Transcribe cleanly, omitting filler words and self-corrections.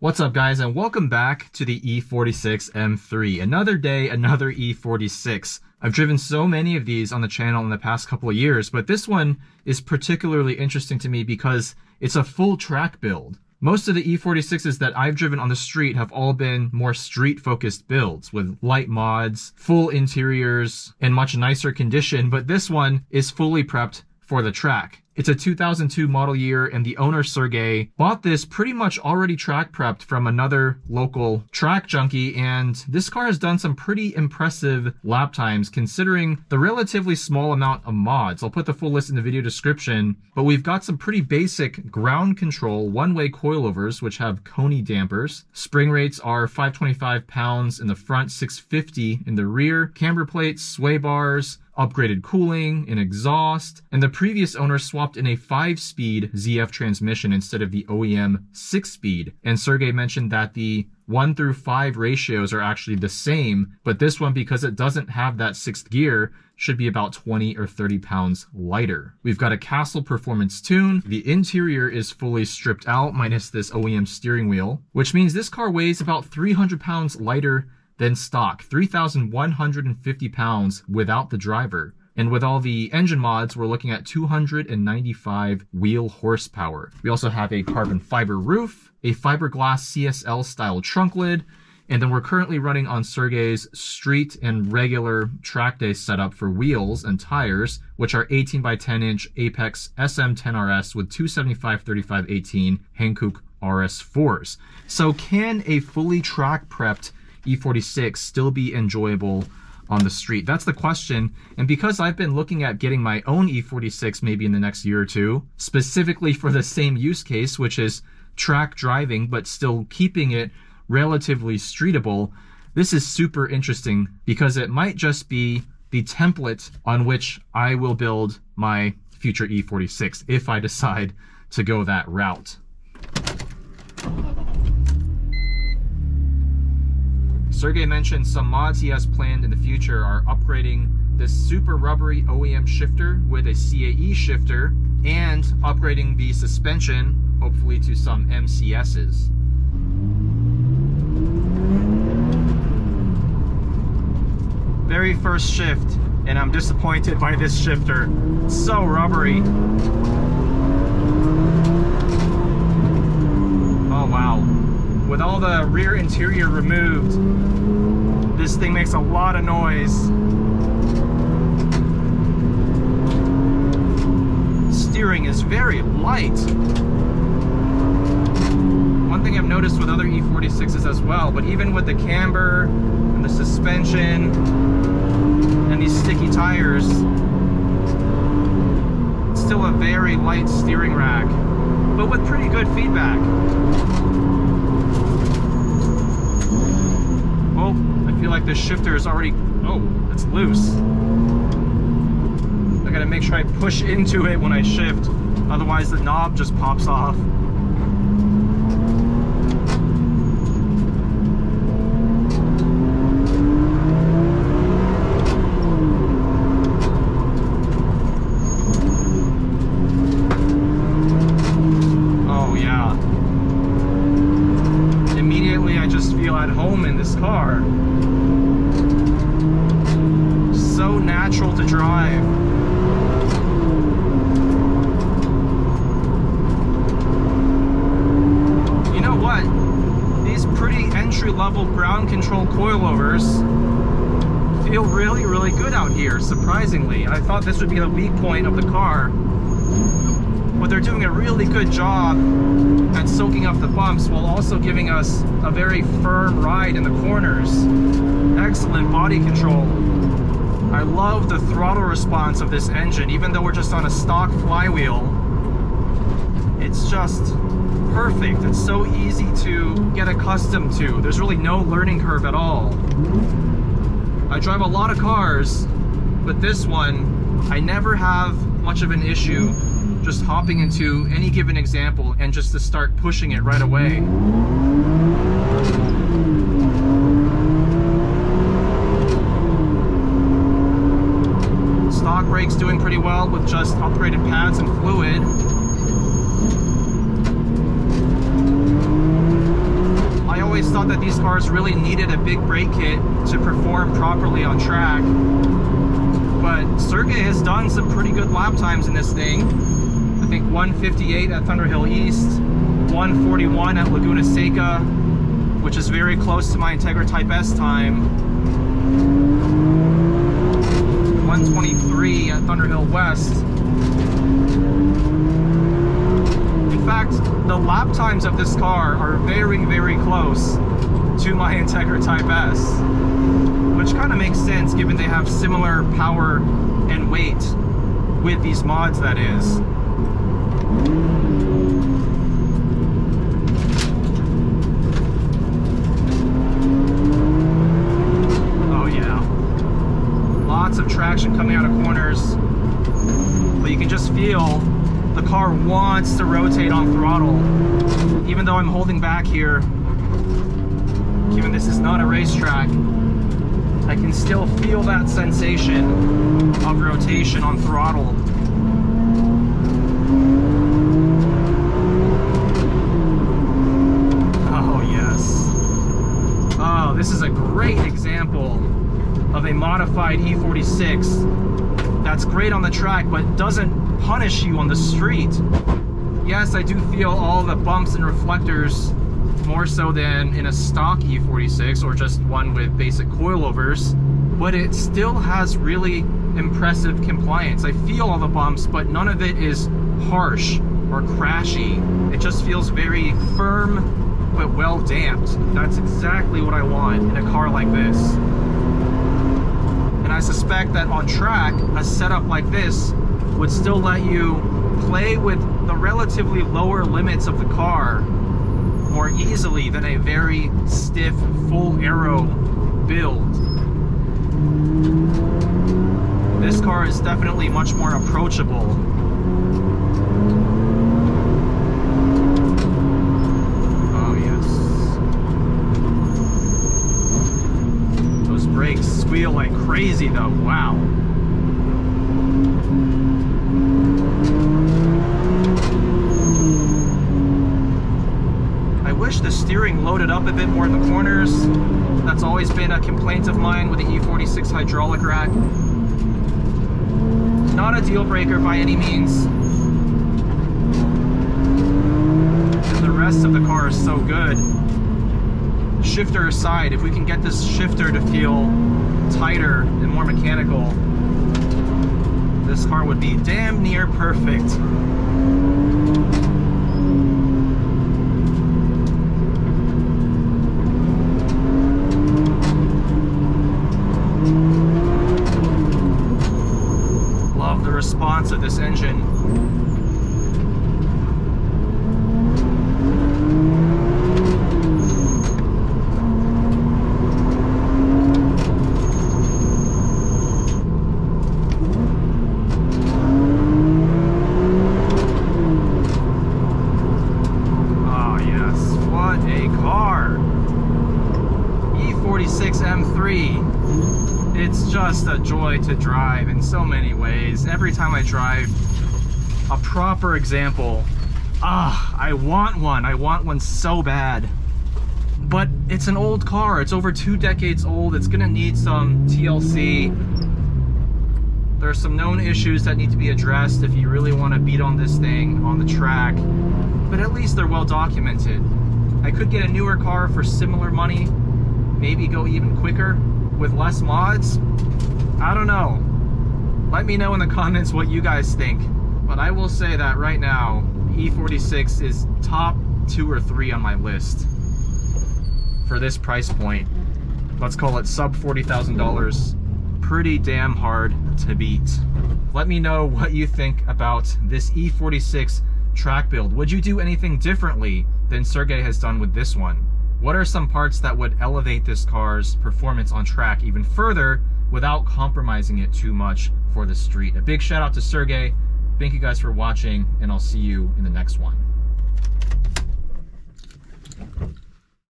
What's up guys, and welcome back to the E46 M3. Another day, another E46. I've driven so many of these on the channel in the past couple of years, but this one is particularly interesting to me because it's a full track build. Most of the E46s that I've driven on the street have all been more street-focused builds with light mods, full interiors, and much nicer condition, but this one is fully prepped for the track. It's a 2002 model year, and the owner, Sergey, bought this pretty much already track prepped from another local track junkie, and this car has done some pretty impressive lap times considering the relatively small amount of mods. I'll put the full list in the video description, but we've got some pretty basic ground control one-way coilovers, which have Koni dampers. Spring rates are 525 pounds in the front, 650 in the rear. Camber plates, sway bars, upgraded cooling, an exhaust, and the previous owner swapped in a 5-speed ZF transmission instead of the OEM 6-speed. And Sergey mentioned that the 1-through-5 ratios are actually the same, but this one, because it doesn't have that 6th gear, should be about 20 or 30 pounds lighter. We've got a Kassel Performance tune. The interior is fully stripped out, minus this OEM steering wheel, which means this car weighs about 300 pounds lighter than stock, 3,150 pounds without the driver. And with all the engine mods, we're looking at 295 wheel horsepower. We also have a carbon fiber roof, a Fiberglass CSL-style trunk lid, and then we're currently running on Sergey's street and regular track day setup for wheels and tires, which are 18 by 10 inch Apex SM-10RS with 275/35/18 Hankook RS4s. So can a fully track prepped E46 still be enjoyable on the street? That's the question. And because I've been looking at getting my own E46 maybe in the next year or two, specifically for the same use case, which is track driving, but still keeping it relatively streetable, this is super interesting because it might just be the template on which I will build my future E46 if I decide to go that route. Sergey mentioned some mods he has planned in the future are upgrading this super rubbery OEM shifter with a CAE shifter and upgrading the suspension, hopefully to some MCSs. Very first shift, and I'm disappointed by this shifter. It's so rubbery. Oh wow. With all the rear interior removed, this thing makes a lot of noise. Steering is very light. One thing I've noticed with other E46s as well, but even with the camber and the suspension and these sticky tires, it's still a very light steering rack, but with pretty good feedback. I feel like this shifter is already, oh, it's loose. I gotta make sure I push into it when I shift, otherwise the knob just pops off. Oh yeah. Immediately I just feel at home in this car. So natural to drive. You know what? These pretty entry-level ground control coilovers feel really, really good out here, surprisingly. I thought this would be the weak point of the car, but they're doing a really good job at soaking up the bumps while also giving us a very firm ride in the corners. Excellent body control. I love the throttle response of this engine, even though we're just on a stock flywheel. It's just perfect. It's so easy to get accustomed to. There's really no learning curve at all. I drive a lot of cars, but this one, I never have much of an issue just hopping into any given example and just to start pushing it right away. Stock brake's doing pretty well with just upgraded pads and fluid. thought that these cars really needed a big brake kit to perform properly on track. But Sergey has done some pretty good lap times in this thing. I think 158 at Thunderhill East, 141 at Laguna Seca, which is very close to my Integra Type S time, 123 at Thunderhill West. In fact, the lap times of this car are very, very close to my Integra Type S, which kind of makes sense given they have similar power and weight with these mods, that is. Oh yeah. Lots of traction coming out of corners, but you can just feel the car wants to rotate on throttle. Even though I'm holding back here, given this is not a racetrack, I can still feel that sensation of rotation on throttle. Oh yes. Oh, this is a great example of a modified E46 that's great on the track but doesn't punish you on the street. Yes, I do feel all the bumps and reflectors more so than in a stock E46 or just one with basic coilovers, but it still has really impressive compliance. I feel all the bumps, but none of it is harsh or crashy. It just feels very firm but well damped. That's exactly what I want in a car like this. And I suspect that on track, a setup like this would still let you play with the relatively lower limits of the car more easily than a very stiff full aero build. This car is definitely much more approachable. Oh yes. Those brakes squeal like crazy though, wow. I wish the steering loaded up a bit more in the corners. That's always been a complaint of mine with the E46 hydraulic rack. Not a deal breaker by any means. And the rest of the car is so good. Shifter aside, if we can get this shifter to feel tighter and more mechanical, this car would be damn near perfect. Response of this engine. Oh yes, what a car! E46 M3. It's just a joy to drive in so many ways. Every time I drive a proper example, I want one. I want one so bad. But it's an old car. It's over 2 decades old. It's gonna need some TLC. There are some known issues that need to be addressed if you really want to beat on this thing on the track. But at least they're well documented. I could get a newer car for similar money, maybe go even quicker with less mods. I don't know. Let me know in the comments what you guys think. But I will say that right now, E46 is top 2 or 3 on my list for this price point. Let's call it sub $40,000. Pretty damn hard to beat. Let me know what you think about this E46 track build. Would you do anything differently than Sergey has done with this one? What are some parts that would elevate this car's performance on track even further without compromising it too much for the street? A big shout out to Sergey. Thank you guys for watching, and I'll see you in the next one.